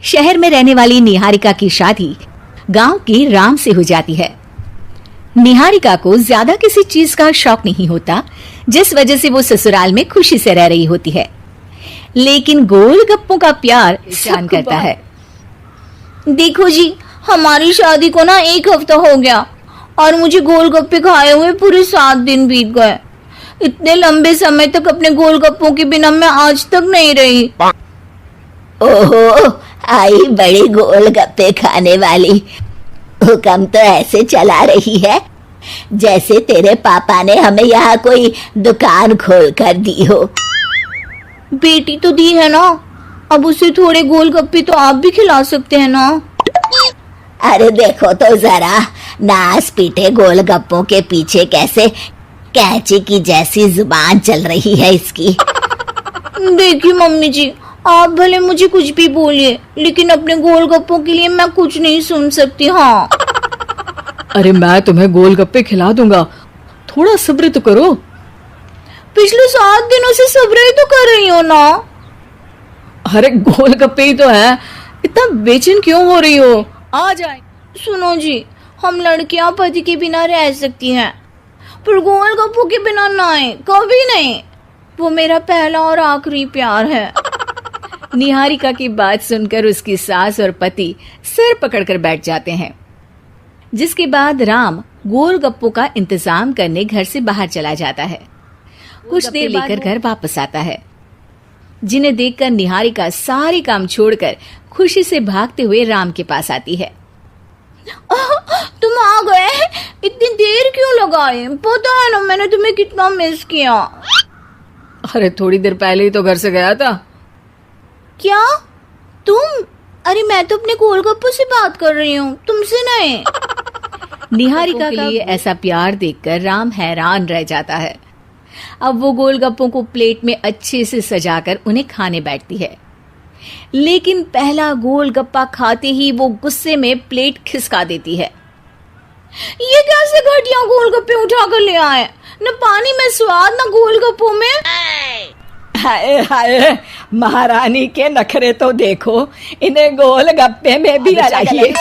शहर में रहने वाली निहारिका की शादी गांव के राम से हो जाती है। निहारिका को ज्यादा किसी चीज का शौक नहीं होता, जिस वजह से वो ससुराल में खुशी से रह रही होती है। लेकिन गोलगप्पों का प्यार शान करता है। देखो जी, हमारी शादी को ना 1 हफ्ता हो गया और मुझे गोलगप्पे खाए हुए पूरे 7 दिन बीत गए। इतने लंबे समय तक अपने गोलगप्पों के बिना मैं आज तक नहीं रही। ओहो, आई बड़ी गोलगप्पे खाने वाली। हुक्म तो ऐसे चला रही है जैसे तेरे पापा ने हमें यहाँ कोई दुकान खोल कर दी हो। बेटी तो दी है ना, अब उसे थोड़े गोलगप्पे तो आप भी खिला सकते हैं ना। अरे देखो तो जरा, नास पीटे गोलगप्पों के पीछे कैसे कैंची की जैसी जुबान चल रही है इसकी। देखिए मम्मी जी, आप भले मुझे कुछ भी बोलिए, लेकिन अपने गोलगप्पों के लिए मैं कुछ नहीं सुन सकती। हाँ, अरे मैं तुम्हें गोलगप्पे खिला दूंगा, थोड़ा सब्र तो करो। पिछले 7 दिनों से सब्र ही तो कर रही हो ना। अरे गोलगप्पे ही तो है, इतना बेचैन क्यों हो रही हो? आ जाए। सुनो जी, हम लड़कियां पति के बिना रह सकती हैं, पर गोलगप्पों के बिना नहीं, कभी नहीं। वो मेरा पहला और आखिरी प्यार है। निहारिका की बात सुनकर उसकी सास और पति सिर पकड़कर बैठ जाते हैं। जिसके बाद राम गोलगप्पों का इंतजाम करने घर से बाहर चला जाता है। कुछ देर लेकर घर वापस आता है, जिन्हें देखकर निहारिका सारे काम छोड़कर खुशी से भागते हुए राम के पास आती है। तुम आ गए? इतनी देर क्यों लगाए? पता है ना मैंने तुम्हें कितना मिस किया। अरे थोड़ी देर पहले ही तो घर से गया था। क्या तुम? अरे मैं तो अपने गोलगप्पों से बात कर रही हूँ, तुमसे नहीं। निहारिका के लिए ऐसा प्यार देखकर राम हैरान रह जाता है। अब वो गोलगप्पों को प्लेट में अच्छे से सजाकर उन्हें खाने बैठती है, लेकिन पहला गोलगप्पा खाते ही वो गुस्से में प्लेट खिसका देती है। ये कैसे घटिया गोलगप्पे उठा कर ले आए? न पानी में स्वाद, न गोलगप्पों में। हाय हाय, महारानी के नखरे तो देखो, इन्हें गोलगप्पे में भी चाहिए।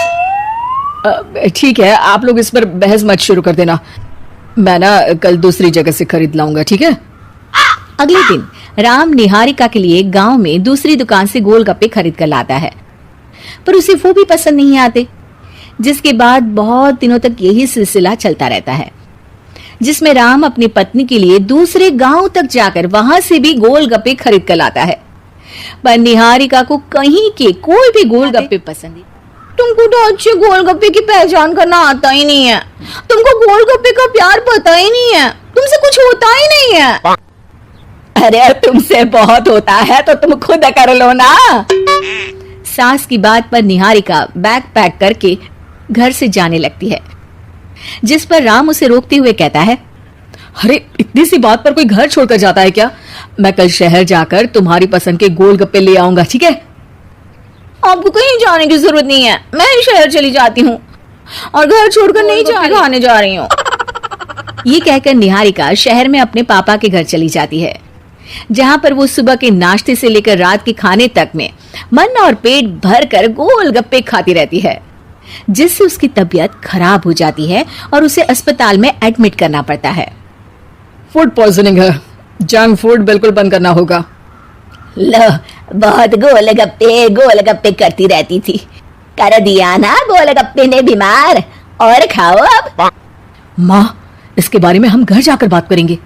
ठीक है, आप लोग इस पर बहस मत शुरू कर देना, मैं ना कल दूसरी जगह से खरीद लाऊंगा, ठीक है? अगले दिन राम निहारिका के लिए गांव में दूसरी दुकान से गोलगप्पे खरीद कर लाता है, पर उसे वो भी पसंद नहीं आते। जिसके बाद बहुत दिनों तक यही सिलसिला चलता रहता है, जिसमें राम अपनी पत्नी के लिए दूसरे गांव तक जाकर वहां से भी गोलगप्पे खरीद कर लाता है, पर निहारिका को कहीं के कोई भी गोलगप्पे पसंद नहीं। तुमको तो अच्छे गोलगप्पे की पहचान करना आता ही नहीं है। तुमको गोलगप्पे का प्यार पता ही नहीं है, तुमसे कुछ होता ही नहीं है। अरे तुमसे बहुत होता है तो तुम खुद कर लो ना। सास की बात पर निहारिका बैग पैक करके घर से जाने लगती है, जिस पर राम उसे रोकते हुए कहता है, अरे इतनी सी बात पर कोई घर छोड़कर जाता है क्या? मैं कल शहर जाकर तुम्हारी पसंद के गोलगप्पे ले आऊंगा, ठीक है? आपको कहीं जाने की जरूरत नहीं है, मैं ही शहर चली जाती हूँ और घर छोड़कर नहीं खाने जा रही हूँ। ये कहकर निहारिका शहर में अपने पापा के घर चली जाती है, जहाँ पर वो सुबह के नाश्ते से लेकर रात के खाने तक में मन और पेट भर कर गोलगप्पे खाती रहती है, जिससे उसकी तबीयत खराब हो जाती है और उसे अस्पताल में एडमिट करना पड़ता है। फूड पॉइजनिंग है, जंक फूड बिल्कुल बंद करना होगा। लो, बहुत गोलगप्पे गोलगप्पे करती रहती थी, कर दिया ना गोलगप्पे ने बीमार। और खाओ अब। माँ, इसके बारे में हम घर जाकर बात करेंगे।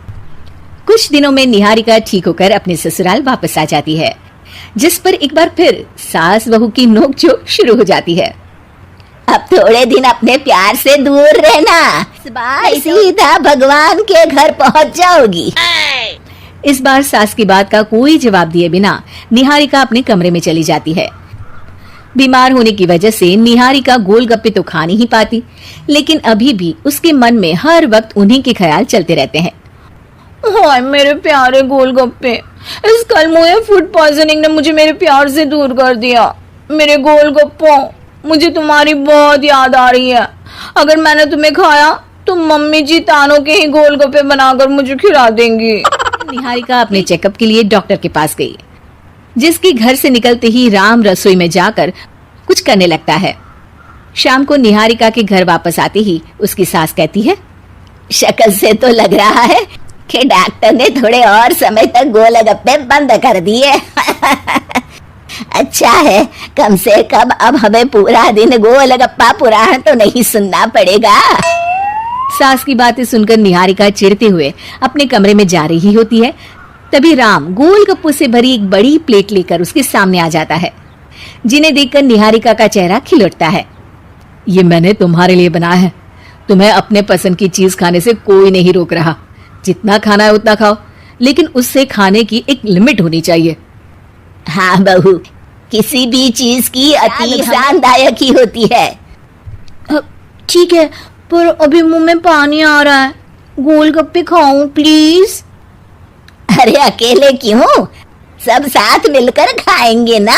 कुछ दिनों में निहारिका ठीक होकर अपने ससुराल वापस आ जाती है, जिस पर एक बार फिर सास बहू की नोकझोंक शुरू हो जाती है। अब थोड़े दिन अपने प्यार से दूर रहना, सीधा भगवान के घर पहुंच जाओगी। इस बार सास की बात का कोई जवाब दिए बिना निहारिका अपने कमरे में चली जाती है। बीमार होने की वजह से निहारिका गोलगप्पे तो खा नहीं पाती, लेकिन अभी भी उसके मन में हर वक्त उन्हीं के ख्याल चलते रहते हैं। हाय मेरे प्यारे गोलगप्पे, इस कलमुए फूड पॉइजनिंग ने मुझे मेरे प्यार से दूर कर दिया। मेरे गोलगप्पों, मुझे तुम्हारी बहुत याद आ रही है। अगर मैंने तुम्हें खाया तो मम्मी जी तानों के ही गोलगप्पे बनाकर मुझे खिला देंगी। निहारिका अपने चेकअप के लिए डॉक्टर के पास गई, जिसके घर से निकलते ही राम रसोई में जाकर कुछ करने लगता है। शाम को निहारिका के घर वापस आते ही उसकी सास कहती है, शक्ल से तो लग रहा है कि डॉक्टर ने थोड़े और समय तक गोलगप्पे बंद कर दिए। अच्छा है, कम से कम अब हमें पूरा दिन गोलगप्पा पुराण तो नहीं सुनना पड़ेगा। सास की बातें सुनकर निहारिका चिढ़ते हुए अपने कमरे में जा रही होती है। तभी राम गोलगप्पों से भरी एक बड़ी प्लेट लेकर उसके सामने आ जाता है, जिन्हें देखकर निहारिका का चेहरा खिल उठता है। ये मैंने तुम्हारे लिए बनाया है। तुम्हें अपने पसंद की चीज खाने से कोई नहीं रोक रहा। जितना खाना है उतना खाओ, लेकिन उससे खाने की एक लिमिट होनी चाहिए। हाँ बहू, किसी भी चीज की अति नुकसानदायक ही होती है। ठीक है, पर अभी मुंह में पानी आ रहा है। गोलगप्पे खाऊं प्लीज? अरे अकेले क्यों, सब साथ मिलकर खाएंगे ना।